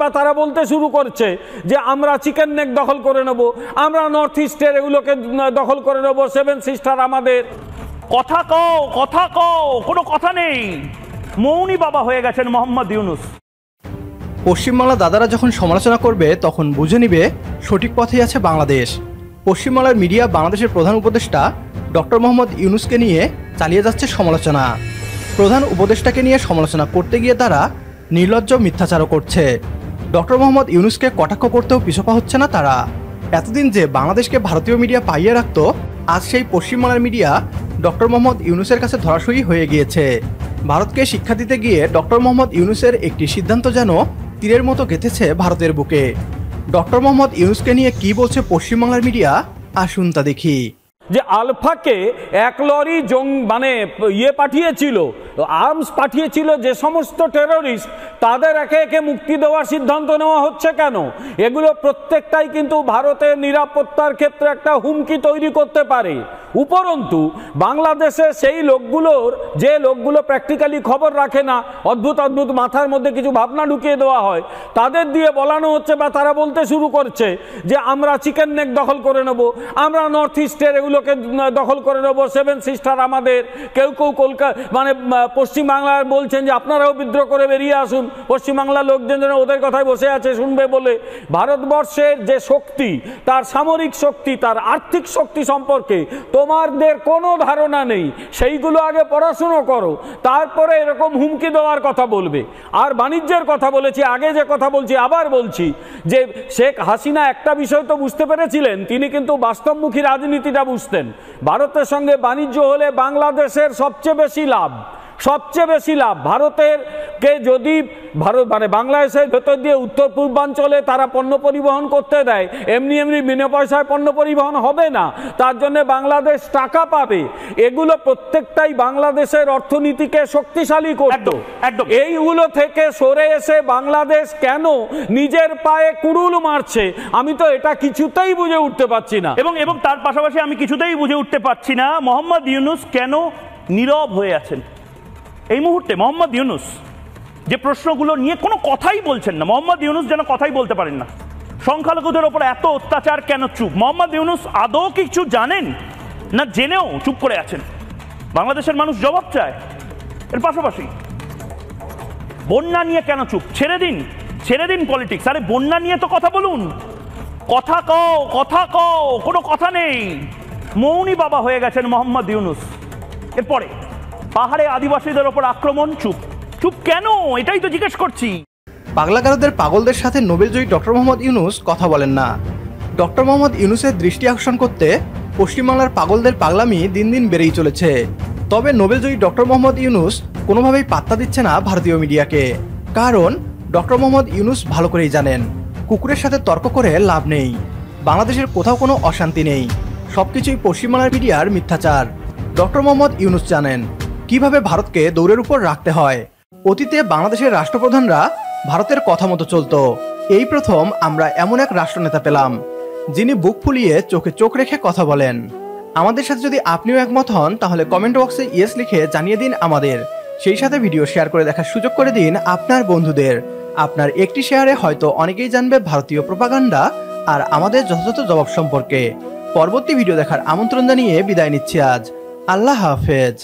বা তারা বলতে শুরু করছে যে আমরা চিকেন নেক দখল করে নেব, আমরা নর্থ ইস্টের এগুলোকে দখল করে নেব, সেভেন সিস্টার আমাদের। কথা কও, কথা কও, কোনো কথা নেই। মৌনী বাবা হয়ে গেছেন মোহাম্মদ ইউনূস। পশ্চিমবাংলা দাদারা যখন সমালোচনা করবে তখন বুঝে নিবে সঠিক পথেই আছে বাংলাদেশ। পশ্চিমবাংলার মিডিয়া বাংলাদেশের প্রধান উপদেষ্টা ডক্টর মোহাম্মদ ইউনূসকে নিয়ে চালিয়ে যাচ্ছে সমালোচনা। প্রধান উপদেষ্টাকে নিয়ে সমালোচনা করতে গিয়ে তারা নির্লজ্জ মিথ্যাচারও করছে। ডক্টর মোহাম্মদ ইউনূসকে কটাক্ষ করতেও পিছপা হচ্ছে না তারা। এতদিন যে বাংলাদেশকে ভারতীয় মিডিয়া পাইয়ে রাখত, আজ সেই পশ্চিমবাংলার মিডিয়া ডক্টর মোহাম্মদ ইউনূসের কাছে ধরাশয়ী হয়ে গিয়েছে। ভারতকে শিক্ষা দিতে গিয়ে ডক্টর মোহাম্মদ ইউনূসের একটি সিদ্ধান্ত যেন তীরের মতো গেঁথেছে ভারতের বুকে। ডক্টর মোহাম্মদ ইউনূসকে নিয়ে কি বলছে পশ্চিমবাংলার মিডিয়া, আসুন তা দেখি। যে আলফাকে এক লরি পাঠিয়েছিল, আর্মস পাঠিয়েছিল, যে সমস্ত টেররিস্ট তাদের একে একে মুক্তি দেওয়ার সিদ্ধান্ত নেওয়া হচ্ছে কেন? এগুলো প্রত্যেকটাই কিন্তু ভারতের নিরাপত্তার ক্ষেত্রে একটা হুমকি তৈরি করতে পারে। উপরন্তু বাংলাদেশে সেই লোকগুলো প্র্যাকটিক্যালি খবর রাখে না, অদ্ভুত অদ্ভুত মাথার মধ্যে কিছু ভাবনা ঢুকিয়ে দেওয়া হয়, তাদের দিয়ে বলানো হচ্ছে বা তারা বলতে শুরু করছে যে আমরা চিকেন নেক দখল করে নেব, আমরা নর্থ ইস্টের এগুলোকে দখল করে নেব, সেভেন সিস্টার আমাদের। কেউ কেউ পশ্চিমবাংলার বলছেন যে আপনারাও বিদ্রোহ করে বেরিয়ে আসুন, পশ্চিমবাংলার লোকজন যেন ওদের কথায় বসে আছে শুনবে বলে। ভারতবর্ষের যে শক্তি, তার সামরিক শক্তি, তার আর্থিক শক্তি সম্পর্কে তোমাদের কোনো ধারণা নেই। সেইগুলো আগে পড়াশুনো করো, তারপরে এরকম হুমকি দেওয়ার কথা বলবে। আর বাণিজ্যের কথা বলেছি, আগে যে কথা বলছি আবার বলছি, যে শেখ হাসিনা একটা বিষয় তো বুঝতে পেরেছিলেন, তিনি কিন্তু বাস্তবমুখী রাজনীতিটা বুঝতেন। ভারতের সঙ্গে বাণিজ্য হলে বাংলাদেশের সবচেয়ে বেশি লাভ। ভারতের কে যদি বাংলাদেশের ভেতর দিয়ে উত্তর পূর্বাঞ্চলে তারা পণ্য পরিবহন করতে দেয়, এমনি বিনা পয়সায় পণ্য পরিবহন হবে না, তার জন্য বাংলাদেশ টাকা পাবে। এগুলো প্রত্যেকটাই বাংলাদেশের অর্থনীতিকে শক্তিশালী করতো। এইগুলো থেকে সরে এসে বাংলাদেশ কেন নিজের পায়ে কুড়ুল মারছে, আমি তো এটা কিছুতেই বুঝে উঠতে পারছি না। এবং তার পাশাপাশি আমি কিছুতেই বুঝে উঠতে পারছি না মোহাম্মদ ইউনূস কেন নীরব হয়ে আছেন এই মুহূর্তে। মোহাম্মদ ইউনূস যে প্রশ্নগুলো নিয়ে কোনো কথাই বলছেন না, মোহাম্মদ ইউনূস যেন কথাই বলতে পারেন না। সংখ্যালঘুদের ওপর এত অত্যাচার কেন চুপ? মোহাম্মদ ইউনূস আদৌ কিছু জানেন না জেনেও চুপ করে আছেন? বাংলাদেশের মানুষ জবাব চায়। এর পাশাপাশি বন্যা নিয়ে কেন চুপ? ছেড়ে দিন পলিটিক্স, আরে বন্যা নিয়ে তো কথা বলুন। কথা কও, কথা কও, কোনো কথা নেই। মৌনী বাবা হয়ে গেছেন মোহাম্মদ ইউনূস। এরপরে পাহাড়ে আদিবাসীদের ওপর আক্রমণ, চুপ কেন? এটাই তো জিজ্ঞেস করছি। পাগলাগারদের পাগলদের সাথে নোবেলজয়ী ডক্টর মোহাম্মদ ইউনূস কথা বলেন না। ডক্টর মোহাম্মদ ইউনূসের দৃষ্টি আকর্ষণ করতে পশ্চিমবাংলার পাগলদের পাগলামি দিন দিন বেড়েই চলেছে। তবে নোবেলজয়ী ডক্টর মোহাম্মদ ইউনূস কোনোভাবেই পাত্তা দিচ্ছে না ভারতীয় মিডিয়াকে। কারণ ডক্টর মোহাম্মদ ইউনূস ভালো করেই জানেন কুকুরের সাথে তর্ক করে লাভ নেই। বাংলাদেশের কোথাও কোনো অশান্তি নেই, সবকিছুই পশ্চিমবাংলার মিডিয়ার মিথ্যাচার। ডক্টর মোহাম্মদ ইউনূস জানেন কিভাবে ভারতকে দৌড়ের উপর রাখতে হয়। অতীতে বাংলাদেশের রাষ্ট্রপ্রধানরা ভারতের কথা মতো চলত। এই প্রথম আমরা এমন এক রাষ্ট্রনেতা পেলাম যিনি বুক ফুলিয়ে চোখে চোখ রেখে কথা বলেন। আমাদের সাথে যদি আপনিও একমত হন তাহলে কমেন্ট বক্সে ইয়েস লিখে জানিয়ে দিন আমাদের। সেই সাথে ভিডিও শেয়ার করে দেখার সুযোগ করে দিন আপনার বন্ধুদের। আপনার একটি শেয়ারে হয়তো অনেকেই জানবে ভারতীয় প্রোপাগান্ডা আর আমাদের যথাযথ জবাব সম্পর্কে। পরবর্তী ভিডিও দেখার আমন্ত্রণ জানিয়ে বিদায় নিচ্ছি আজ। আল্লাহ হাফেজ।